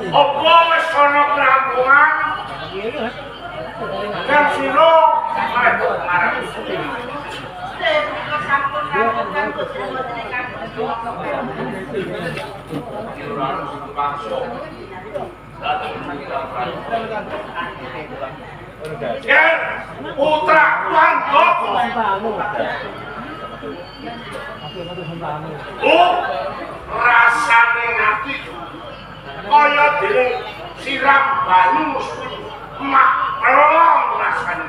Apa wis ana kerampungan? Kan sira marang Ger, putra Wangkok. Rasane ati kaya dene siram banyu mak pelong rasane.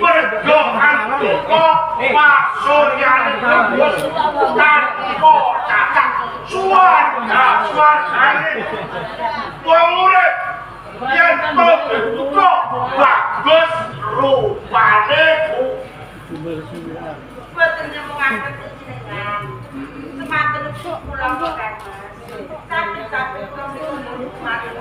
Mergo antuko pasuryane bagus tanpa cacat suarga-suargane wong urip yen to bagus rupane boten nyemungaken jenengan semanten kula kok tapi kula niku matur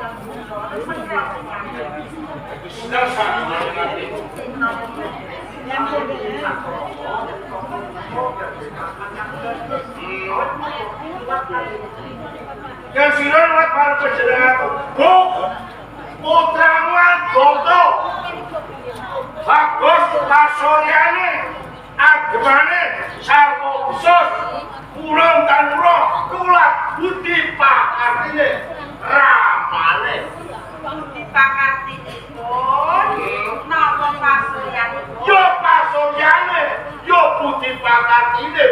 yang sinon buat para pejabat bu putramu Gondo bagus pasuryane agemane sarwa khusus urung tanura tulat budi pakartine ramane budi pakartine napa pasuryane yo pasuryane yo budi pakartine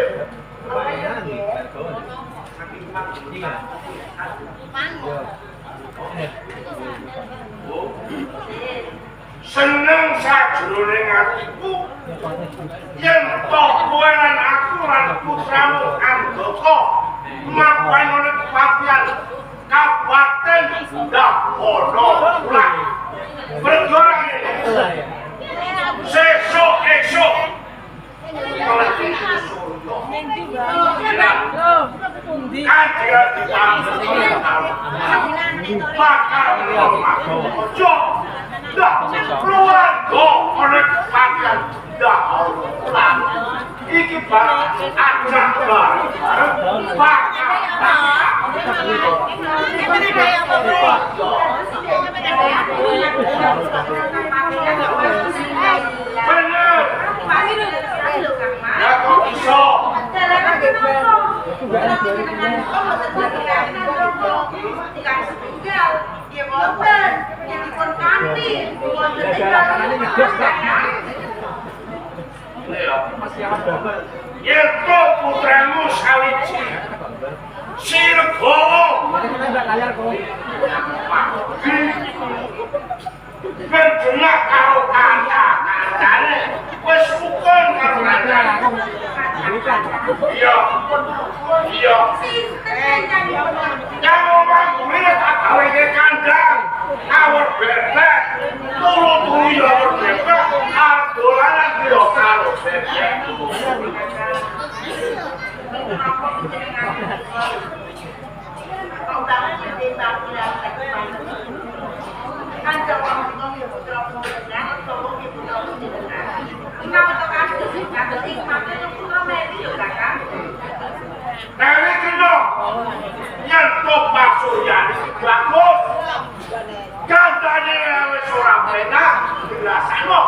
seneng sajroning atiku yen tok kowe lan aku lan putramu Anggoko makwene kepatian Kabupaten Dapono Pulang bergorang sesuk-esuk Kajian dipanggil bakal ojo dah keluarga oleh kepatian Dapono iki barang ajak bareng bakal bener ya kok iso Yaitu putramu sawiji Sirgowo berjenak karo kancane wis rukun karo kancane iya yang omong kuwi tak gawe kandang awor bebek turu-turu ya awor bebek arep dolanan yo karo bebek Dari kena yang top Suryani bagus gandane wis ora penak dirasakno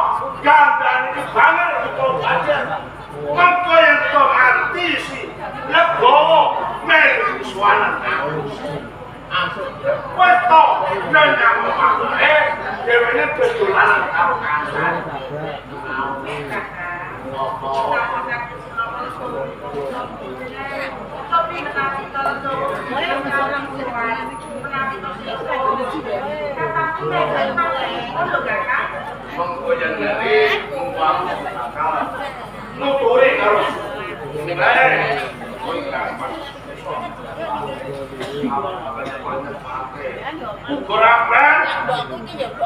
gandane banget kok aja mengko yang to anti si legowo melu suanan wis to nang mamae dewene kedolanan karo kancan menggoyang dari uang nakal nuturi harus ukurapan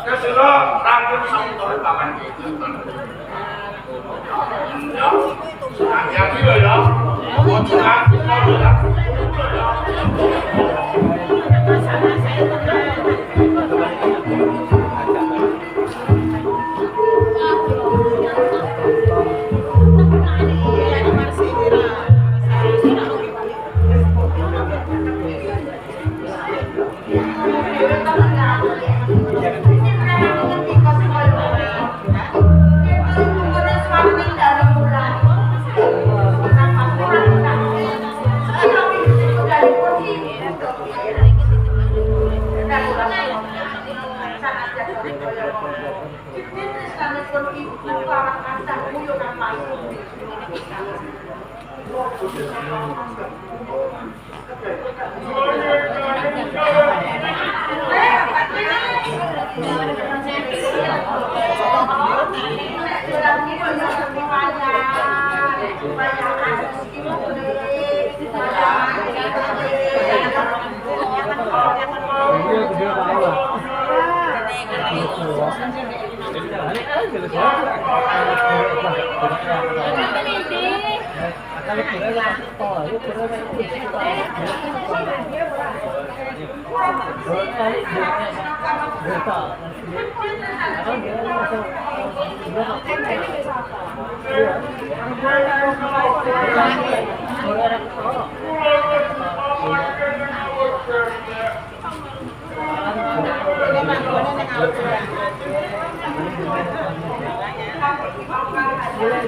keselo tanggung sampai papan ya ya ya pun ibu lawan kancah kuyo kan lain.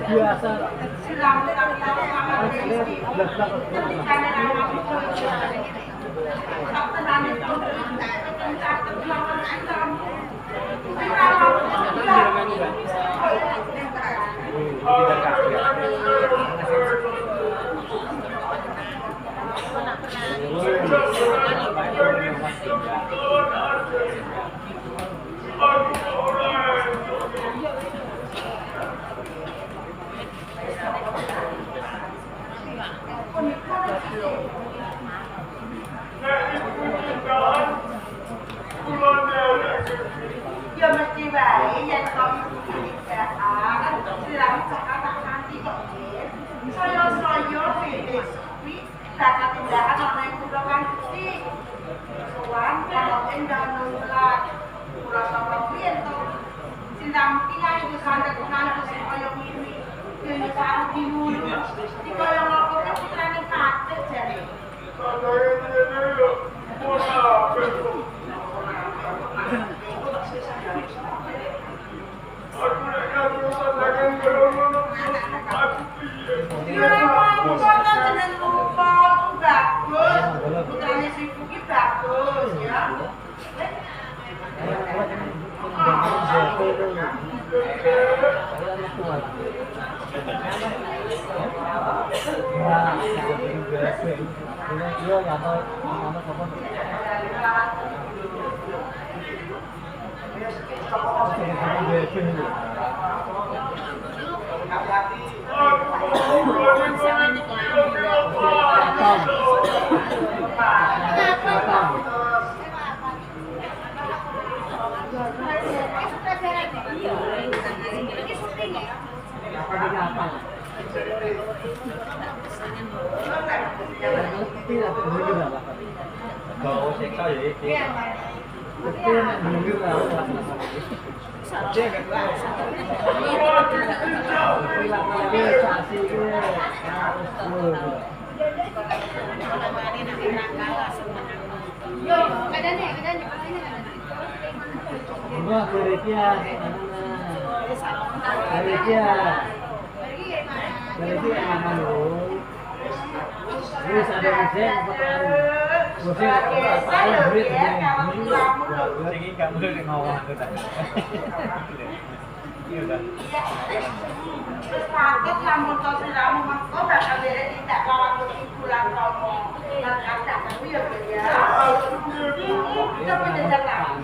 biasa ya mesti baik yang kau istirahat silang cakap nanti kok soyo pilih kata tindakan orang yang kudokan si soan kalau enggak nulat kurasa bagian tuh silang tinggal itu sana kenal si koyo ini ini saru bingung si koyo ngokoknya putrane kate jadi bagus ya. Paket lamun to siramu mengko bakal tidak lawan bulan romo lan kadang aku ya ya. Kita penjajah lah.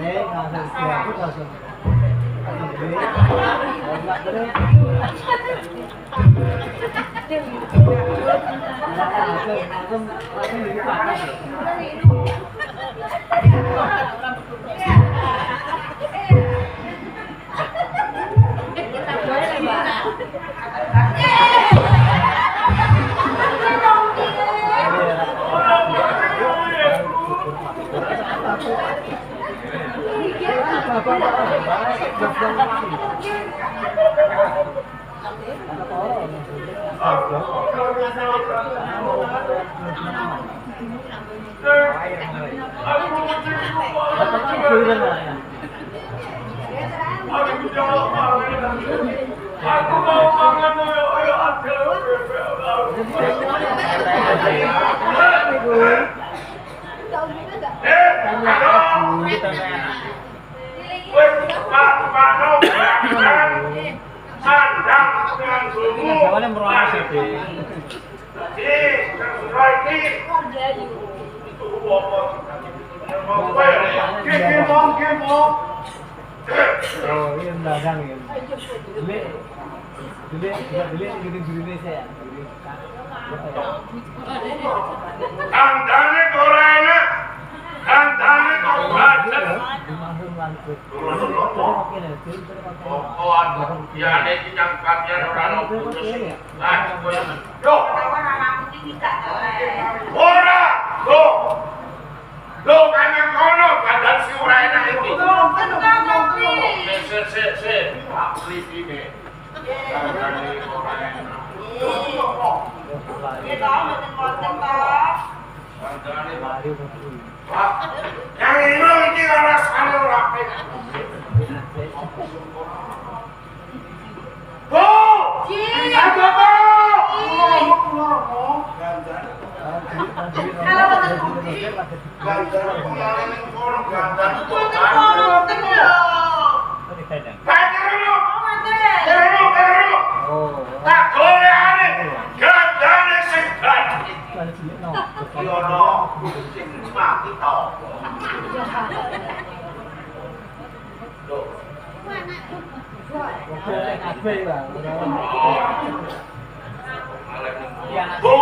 Aku mau makan Pak, kandang dengan sumu. Jawane merana sithik. Jadi, sudah ini itu apa? Kemong. Oh, ini dagang ya. Beli gini saya. Kandangnya korena, kandangnya kobacan. Ya ada yang kalian orang putus. Yo, ora, lo kanya kono kandang si Urena ini. Se, akli ini. Kandangnya korena. Yang ini karena sana rapi. Bu, ada bu. Tak boleh ada gandane sing ganti. Yo no, sing mati to. Loh. Bu,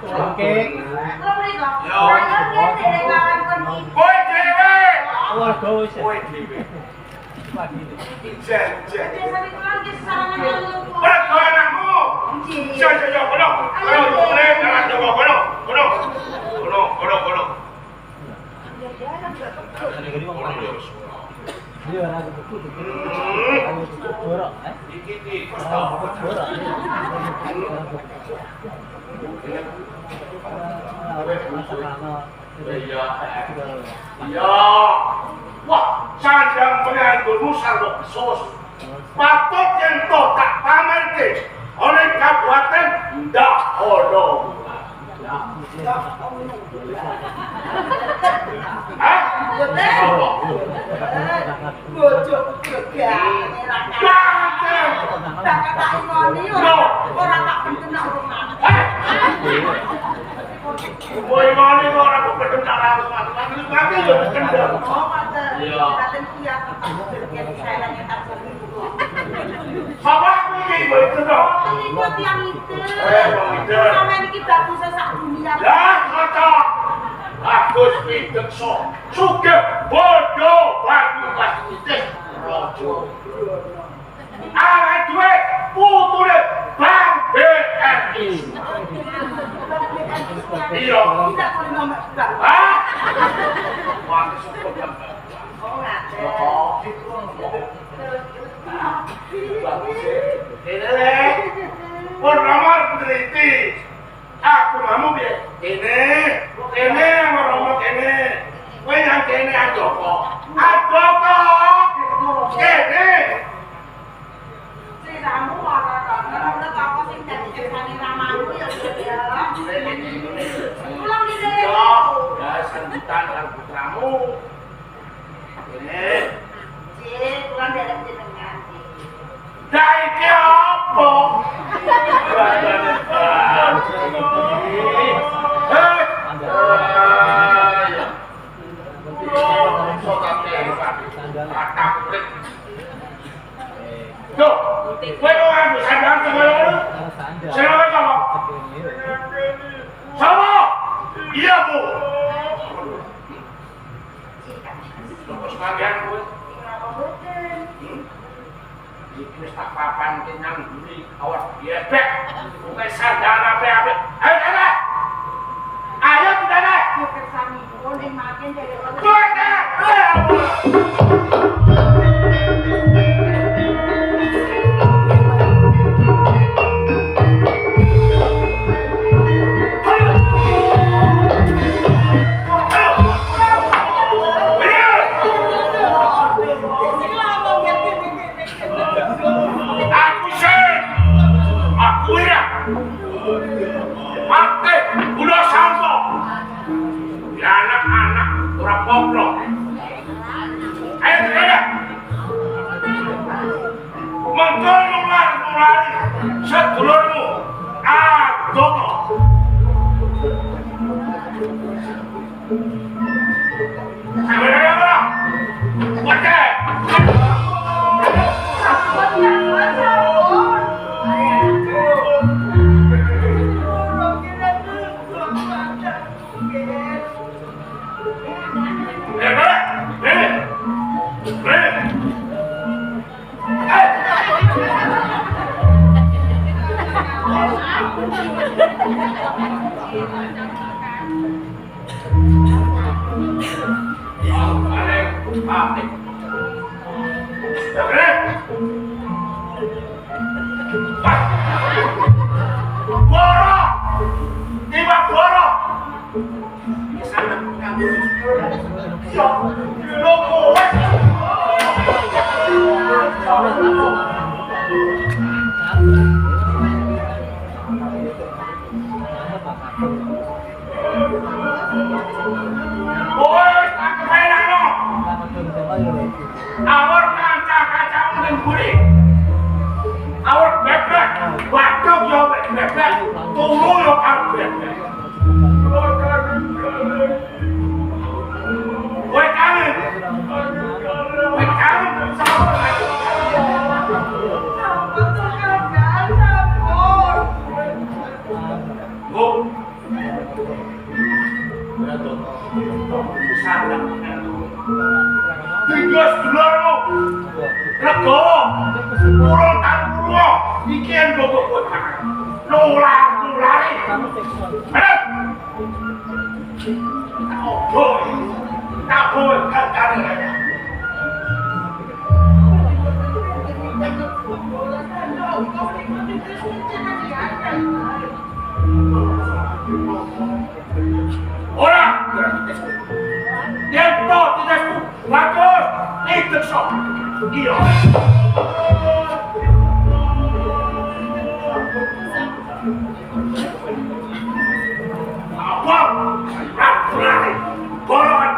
Oke. kowe dhewe. Warga wis. Kowe dhewe. Pagi. Jen. Mergo anakmu. Yo, kono. Kono. Dia ora betul. Ayo borok, Iki iki borok. Iya. Wah, sandang penganggonmu sarwa sos. Patut yen to tak pamerke oleh Kabupaten Ndaholo. Hah? Boy mani ora kok pendara mati yo kendang. Apa iki boy kendang? Lah, kocok. Agus Pindekso, sugih bodho bagu pasti rojo. Awake dhewe putune Bang BRI. Iya. Hah? Wah, cukup kan. Ini pun nomor peneliti. Aku mamu piye? Kene romo kene. Kowe yang kene Adoko. Kene. Siramu ora kan apa sing dadi kesane ramamu ya ya. Pulang di sini. Ya, sambutan karo putramu. Kene. Pulang dari jenengan. Dah iki apa? Yo, kowe kok ambil sandang semono? Siapa kamu? Sama? Iya, Bu. Terus bagian kowe. Iki wis tak papan kenyang buri awas diebek. Kowe sandang apik-apik. Ayo kita naik. Yo kersane pun ing makin dari orang. Kowe naik. Mengkol lari sedulurmu Agomo. Sebenarnya apa? Wajah. Awak kaca-kaca mungkin buri. Awak bebek, waduk yo bebek, tulu yo bebek. Kowe kangen. Kowe kangen sama tiga sedulurmu legowo urung tanpa iki yang bobok lulari tak boleh kata-kata orang Tempo tidak bagus, itu sok. Iya. Apa? Lari, bolon.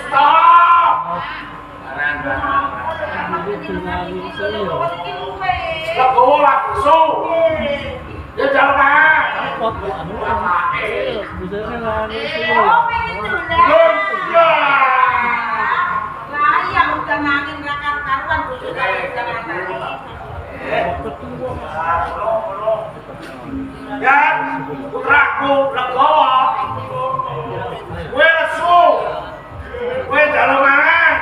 Stop! Oh, itu lah. Lah, yang udah nangin rakar-karuan juga Dan putraku legowo. Kowe lesu. Kowe dalam mangan.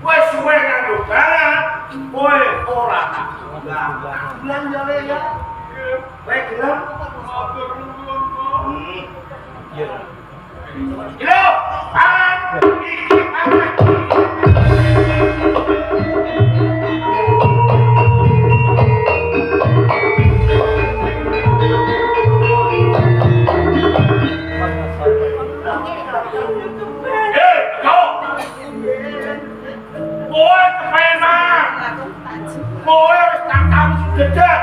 Kowe suwe nganggo banget. Kowe ora tak. Bilang jale ya. Kowe bilang. Halo, pangan. Iki pangan. Kowe wis tak tahu gedhe.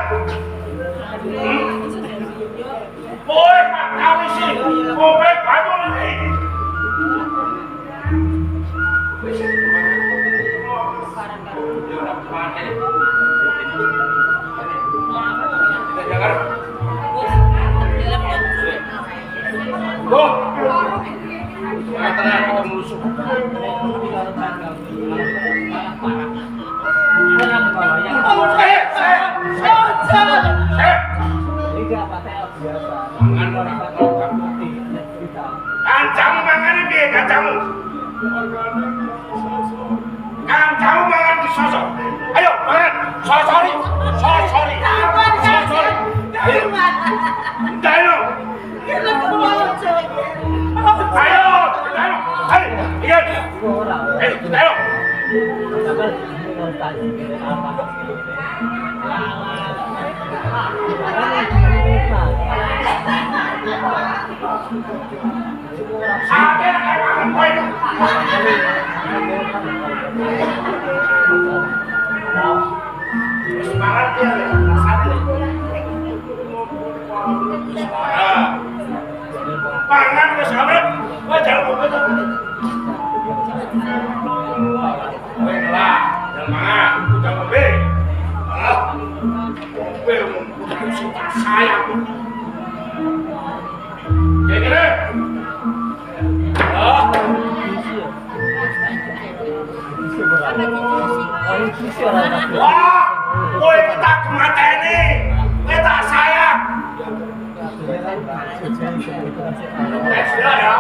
Kowe tak tahu sih. Kowe bangun iki. Loh. Katanya kita musuh. Kancamu mangan piye kancamu? Kancamu mangan disosok. Ayo mangan. Sosori. Sosori. Sosori. Ayo. Ayo. Ayo. Ayo. Iya. Ayo. Semangat dia, pangan wis awet, wajar kok. Kowe lah, jangan mangan, udah ngombe. Kowe mung sayang. Ya gini. Wah, kowe tak mateni. Kowe tak sayang. Ya.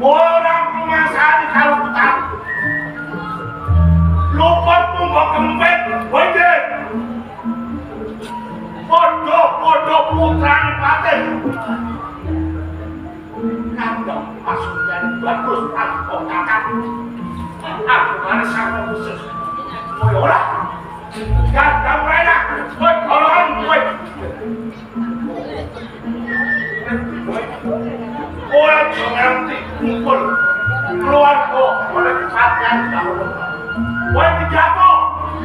Orang rumah saya kalau hutan lupa tumbak kempet wajib podo putra paten kandang pasukan bagus aku kakak aku mana sama khusus mau orang gak mereka buat orang buat orang nanti kumpul keluar kok oleh kesatuan dahulu. Woi menjatuh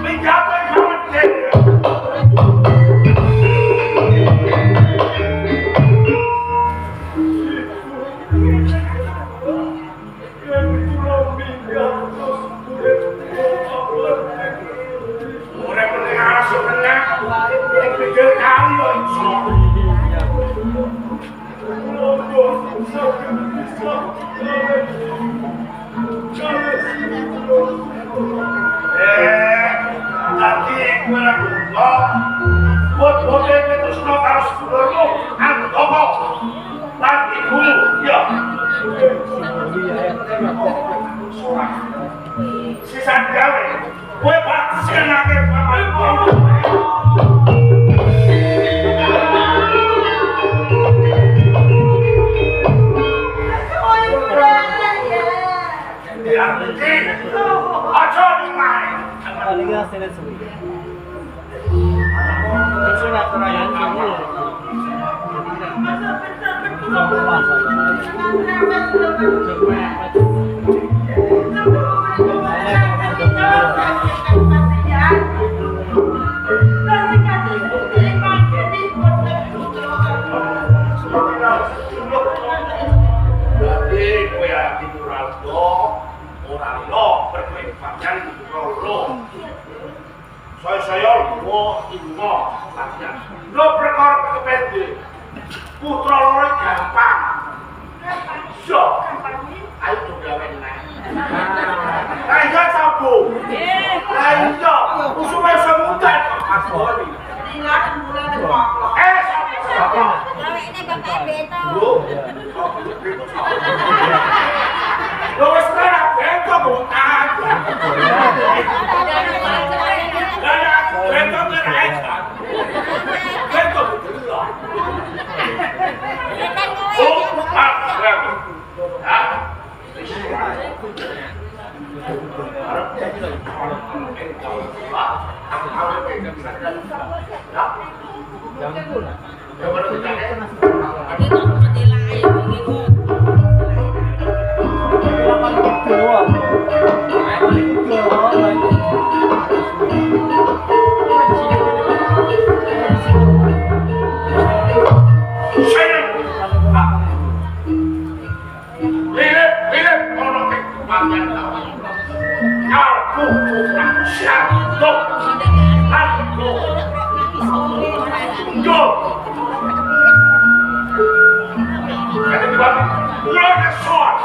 yang sangat Tadi gue lagi buat itu semua harus dulu aku toko lagi dulu ya sisa gawe gue pasti lagi Liga Senet Suwi. Surat perayaan ini. Jadi gue yakin orang lo berkelimpangan lo saya lo ibu lo perkara kepenting putra lo gampang so ayo coba enak ayo sabu ayo usumnya semudah asli tinggal bulan depan sabu ini bapak beto. lo wis kena beto bukan beto kena beto betul You're the sword!